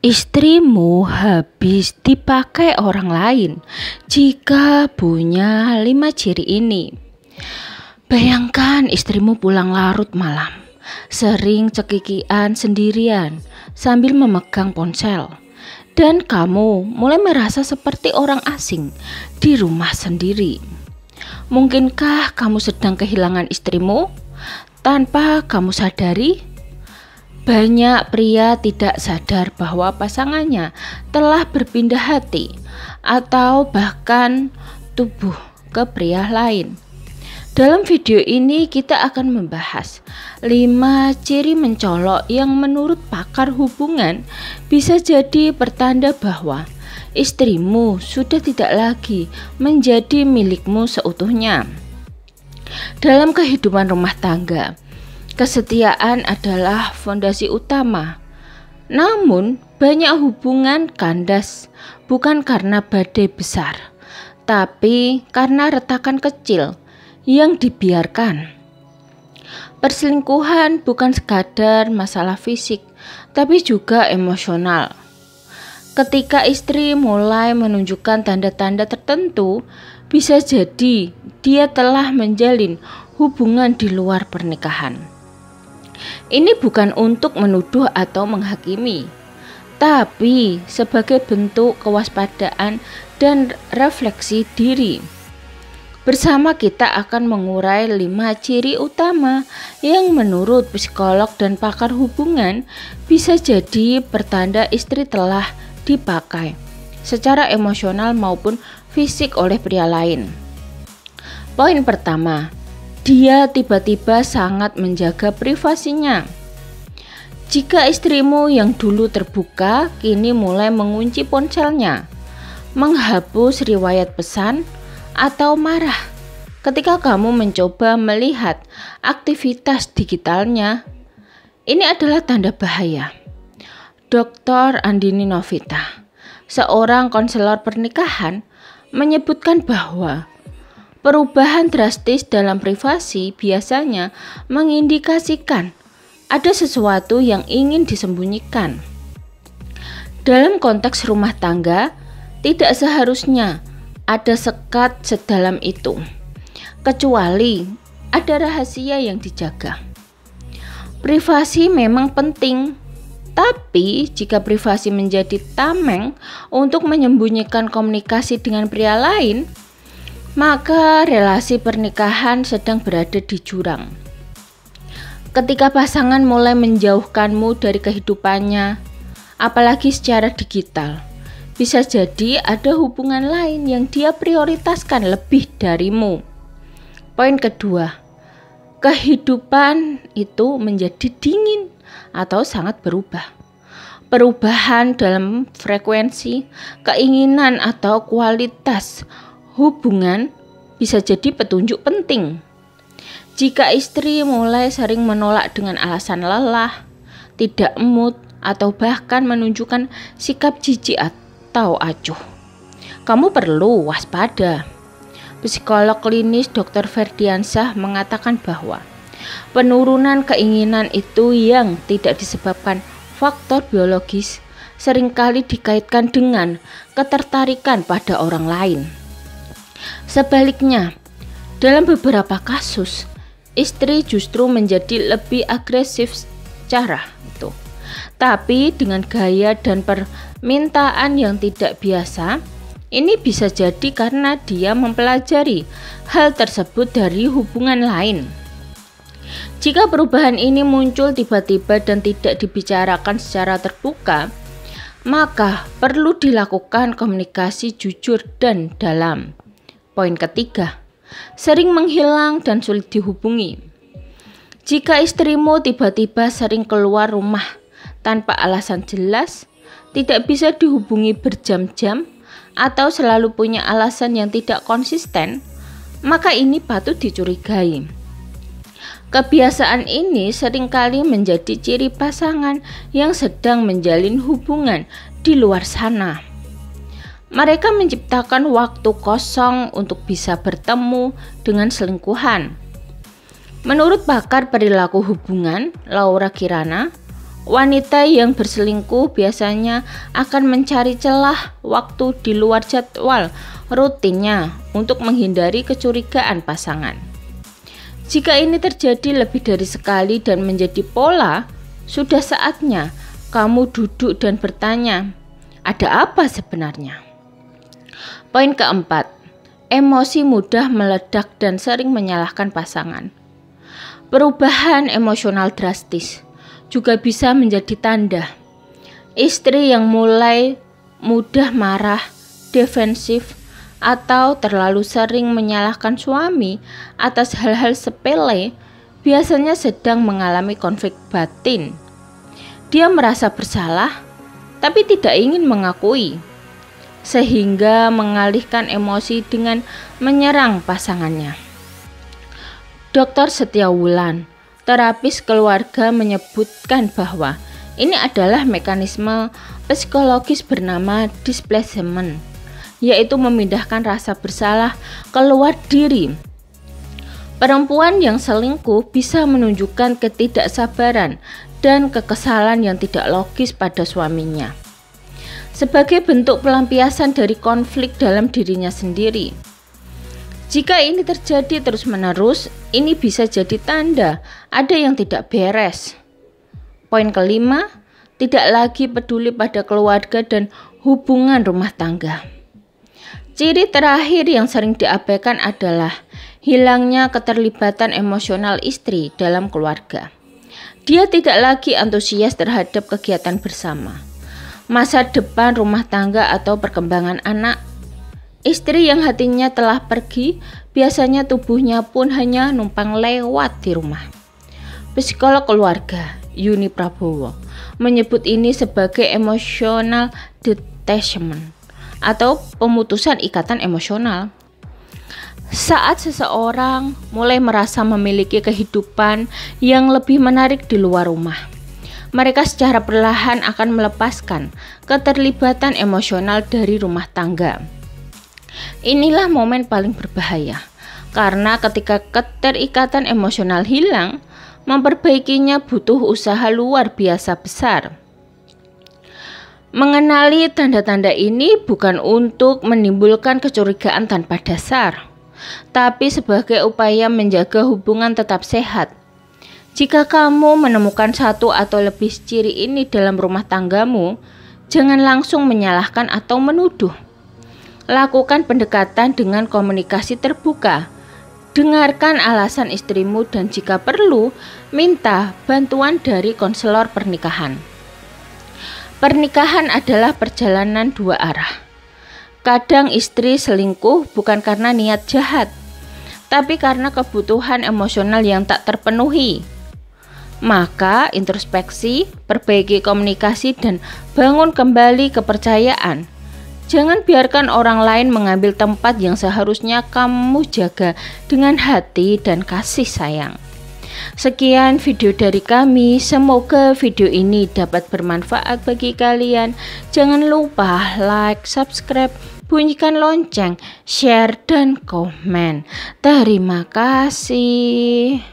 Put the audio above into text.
Istrimu habis dipakai orang lain jika punya 5 ciri ini. Bayangkan istrimu pulang larut malam, sering cekikian sendirian sambil memegang ponsel. Dan kamu mulai merasa seperti orang asing di rumah sendiri. Mungkinkah kamu sedang kehilangan istrimu tanpa kamu sadari? Banyak pria tidak sadar bahwa pasangannya telah berpindah hati atau bahkan tubuh ke pria lain. Dalam video ini kita akan membahas 5 ciri mencolok yang menurut pakar hubungan bisa jadi pertanda bahwa istrimu sudah tidak lagi menjadi milikmu seutuhnya. Dalam kehidupan rumah tangga, kesetiaan adalah fondasi utama. Namun, banyak hubungan kandas bukan karena badai besar, tapi karena retakan kecil yang dibiarkan. Perselingkuhan bukan sekadar masalah fisik, tapi juga emosional. Ketika istri mulai menunjukkan tanda-tanda tertentu, bisa jadi dia telah menjalin hubungan di luar pernikahan. Ini bukan untuk menuduh atau menghakimi, tapi sebagai bentuk kewaspadaan dan refleksi diri. Bersama kita akan mengurai 5 ciri utama yang menurut psikolog dan pakar hubungan bisa jadi pertanda istri telah dipakai secara emosional maupun fisik oleh pria lain. Poin pertama, dia tiba-tiba sangat menjaga privasinya. Jika istrimu yang dulu terbuka kini mulai mengunci ponselnya, menghapus riwayat pesan, atau marah ketika kamu mencoba melihat aktivitas digitalnya, ini adalah tanda bahaya. Dr. Andini Novita, seorang konselor pernikahan, menyebutkan bahwa perubahan drastis dalam privasi biasanya mengindikasikan ada sesuatu yang ingin disembunyikan. Dalam konteks rumah tangga, tidak seharusnya ada sekat sedalam itu, kecuali ada rahasia yang dijaga. Privasi memang penting, tapi jika privasi menjadi tameng untuk menyembunyikan komunikasi dengan pria lain, maka relasi pernikahan sedang berada di jurang. Ketika pasangan mulai menjauhkanmu dari kehidupannya, apalagi secara digital, bisa jadi ada hubungan lain yang dia prioritaskan lebih darimu. Poin kedua, kehidupan itu menjadi dingin atau sangat berubah. Perubahan dalam frekuensi, keinginan atau kualitas hubungan bisa jadi petunjuk penting. Jika istri mulai sering menolak dengan alasan lelah, tidak mood, atau bahkan menunjukkan sikap jijik atau acuh, kamu perlu waspada. Psikolog klinis Dr. Ferdiansyah mengatakan bahwa penurunan keinginan itu yang tidak disebabkan faktor biologis seringkali dikaitkan dengan ketertarikan pada orang lain. Sebaliknya, dalam beberapa kasus, istri justru menjadi lebih agresif secara itu. Tapi dengan gaya dan permintaan yang tidak biasa, ini bisa jadi karena dia mempelajari hal tersebut dari hubungan lain. Jika perubahan ini muncul tiba-tiba dan tidak dibicarakan secara terbuka, maka perlu dilakukan komunikasi jujur dan dalam. Poin ketiga, sering menghilang dan sulit dihubungi. Jika istrimu tiba-tiba sering keluar rumah tanpa alasan jelas, tidak bisa dihubungi berjam-jam, atau selalu punya alasan yang tidak konsisten, maka ini patut dicurigai. Kebiasaan ini seringkali menjadi ciri pasangan yang sedang menjalin hubungan di luar sana. Mereka menciptakan waktu kosong untuk bisa bertemu dengan selingkuhan. Menurut pakar perilaku hubungan, Laura Kirana, Wanita yang berselingkuh biasanya akan mencari celah waktu di luar jadwal rutinnya untuk menghindari kecurigaan pasangan. Jika ini terjadi lebih dari sekali dan menjadi pola, sudah saatnya kamu duduk dan bertanya, ada apa sebenarnya? Poin keempat, emosi mudah meledak dan sering menyalahkan pasangan. Perubahan emosional drastis juga bisa menjadi tanda istri yang mulai mudah marah, defensif, atau terlalu sering menyalahkan suami atas hal-hal sepele, biasanya sedang mengalami konflik batin. Dia merasa bersalah, tapi tidak ingin mengakui, sehingga mengalihkan emosi dengan menyerang pasangannya. Dr. Setiawulan, terapis keluarga, menyebutkan bahwa ini adalah mekanisme psikologis bernama displacement, yaitu memindahkan rasa bersalah keluar diri. Perempuan yang selingkuh bisa menunjukkan ketidaksabaran dan kekesalan yang tidak logis pada suaminya, sebagai bentuk pelampiasan dari konflik dalam dirinya sendiri. Jika ini terjadi terus-menerus, ini bisa jadi tanda ada yang tidak beres. Poin kelima, tidak lagi peduli pada keluarga dan hubungan rumah tangga. Ciri terakhir yang sering diabaikan adalah hilangnya keterlibatan emosional istri dalam keluarga. Dia tidak lagi antusias terhadap kegiatan bersama, masa depan rumah tangga atau perkembangan anak. Istri yang hatinya telah pergi, biasanya tubuhnya pun hanya numpang lewat di rumah. Psikolog keluarga, Yuni Prabowo, menyebut ini sebagai emotional detachment atau pemutusan ikatan emosional. Saat seseorang mulai merasa memiliki kehidupan yang lebih menarik di luar rumah, mereka secara perlahan akan melepaskan keterlibatan emosional dari rumah tangga. Inilah momen paling berbahaya, karena ketika keterikatan emosional hilang, memperbaikinya butuh usaha luar biasa besar. Mengenali tanda-tanda ini bukan untuk menimbulkan kecurigaan tanpa dasar, tapi sebagai upaya menjaga hubungan tetap sehat. Jika kamu menemukan satu atau lebih ciri ini dalam rumah tanggamu, jangan langsung menyalahkan atau menuduh. Lakukan pendekatan dengan komunikasi terbuka. Dengarkan alasan istrimu dan jika perlu, minta bantuan dari konselor pernikahan. Pernikahan adalah perjalanan dua arah. Kadang istri selingkuh bukan karena niat jahat, tapi karena kebutuhan emosional yang tak terpenuhi. Maka introspeksi, perbaiki komunikasi dan bangun kembali kepercayaan. Jangan biarkan orang lain mengambil tempat yang seharusnya kamu jaga dengan hati dan kasih sayang. Sekian video dari kami, semoga video ini dapat bermanfaat bagi kalian. Jangan lupa like, subscribe, bunyikan lonceng, share, dan komen. Terima kasih.